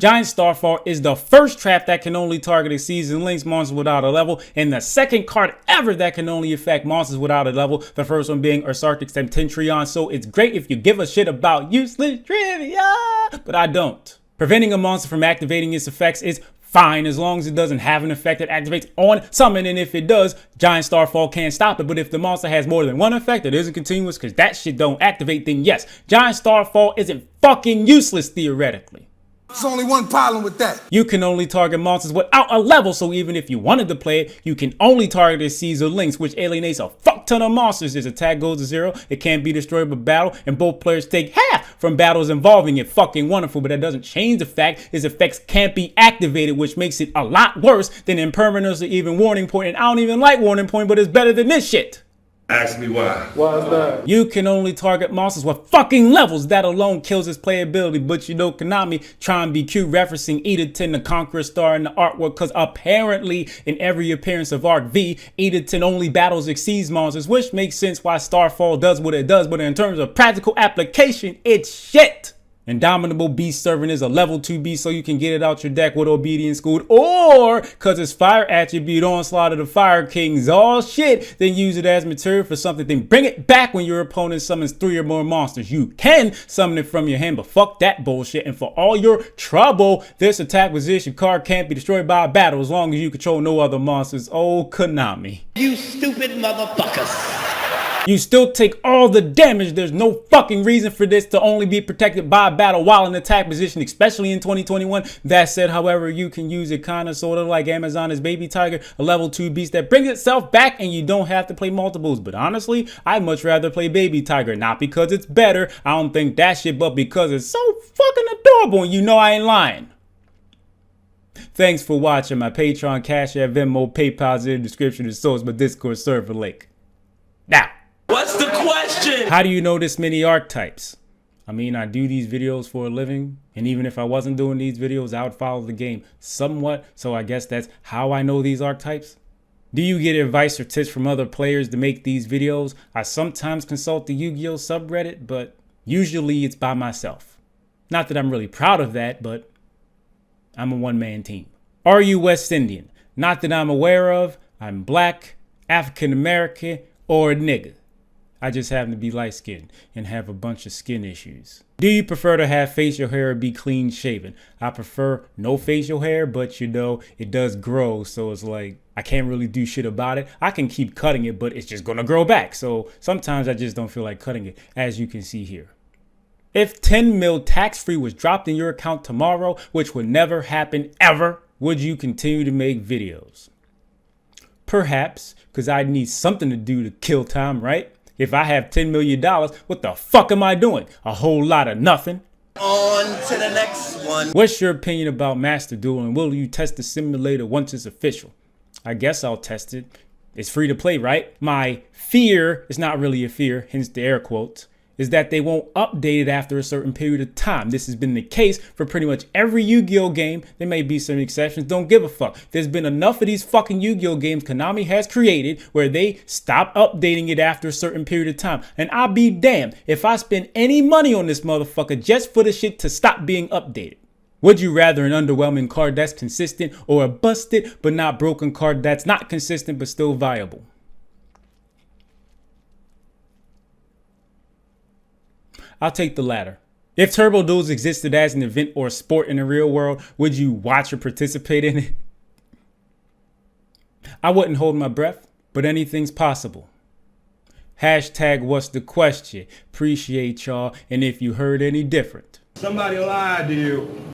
Giant Starfall is the first trap that can only target a season links monsters without a level, and the second card ever that can only affect monsters without a level, the first one being Ursartic Septentrion, so it's great if you give a shit about useless trivia, but I don't. Preventing a monster from activating its effects is fine as long as it doesn't have an effect that activates on summon, and if it does, Giant Starfall can't stop it. But if the monster has more than one effect that isn't continuous because that shit don't activate, then yes, Giant Starfall isn't fucking useless theoretically. There's only one problem with that. You can only target monsters without a level, so even if you wanted to play it, you can only target its Caesar links, which alienates a fuck ton of monsters. Its attack goes to 0, it can't be destroyed by battle, and both players take half from battles involving it. Fucking wonderful, but that doesn't change the fact its effects can't be activated, which makes it a lot worse than Impermanence or even Warning Point, and I don't even like Warning Point, but it's better than this shit. Ask me why. Why is that? You can only target monsters with fucking levels. That alone kills its playability. But you know Konami trying to be cute referencing Edaton, the Conqueror Star in the artwork, because apparently in every appearance of Arc V, Edaton only battles exceeds monsters, which makes sense why Starfall does what it does, but in terms of practical application, it's shit. Indomitable Beast Servant is a level 2 beast, so you can get it out your deck with Obedience School, or because it's fire attribute, Onslaught of the Fire Kings, all shit, then use it as material for something, then bring it back when your opponent summons 3 or more monsters. You can summon it from your hand, but fuck that bullshit. And for all your trouble, this attack position card can't be destroyed by a battle as long as you control no other monsters. Oh, Konami. You stupid motherfuckers. You still take all the damage. There's no fucking reason for this to only be protected by a battle while in attack position, especially in 2021. That said, however, you can use it kind of sort of like Amazon's Baby Tiger, a level 2 beast that brings itself back and you don't have to play multiples. But honestly, I'd much rather play Baby Tiger, not because it's better, I don't think that shit, but because it's so fucking adorable and you know I ain't lying. Thanks for watching. My Patreon, Cashapp, Venmo, PayPal's in the description, and so is my Discord server link. Now, What's the question? how do you know this many archetypes? I mean, I do these videos for a living, and even if I wasn't doing these videos, I would follow the game somewhat, so I guess that's how I know these archetypes. Do you get advice or tips from other players to make these videos? I sometimes consult the Yu-Gi-Oh subreddit, but usually it's by myself. Not that I'm really proud of that, but I'm a one-man team. Are you West Indian? Not that I'm aware of. I'm black, African American, or a nigga. I just happen to be light-skinned and have a bunch of skin issues. Do you prefer to have facial hair or be clean shaven? I prefer no facial hair, but you know, it does grow, so it's like, I can't really do shit about it. I can keep cutting it, but it's just gonna grow back. So sometimes I just don't feel like cutting it, as you can see here. If 10 mil tax-free was dropped in your account tomorrow, which would never happen ever, would you continue to make videos? Perhaps, because I'd need something to do to kill time, right? If I have $10 million, what the fuck am I doing? A whole lot of nothing. On to the next one. What's your opinion about Master Duel, and will you test the simulator once it's official? I guess I'll test it. It's free to play, right? My fear is not really a fear, hence the air quotes, is that they won't update it after a certain period of time. This has been the case for pretty much every Yu-Gi-Oh game. There may be some exceptions, don't give a fuck. There's been enough of these fucking Yu-Gi-Oh games Konami has created where they stop updating it after a certain period of time. And I'll be damned if I spend any money on this motherfucker just for the shit to stop being updated. Would you rather an underwhelming card that's consistent or a busted but not broken card that's not consistent but still viable? I'll take the latter. If Turbo Duels existed as an event or a sport in the real world, would you watch or participate in it? I wouldn't hold my breath, but anything's possible. Hashtag what's the question? Appreciate y'all, and if you heard any different, Somebody lied to you.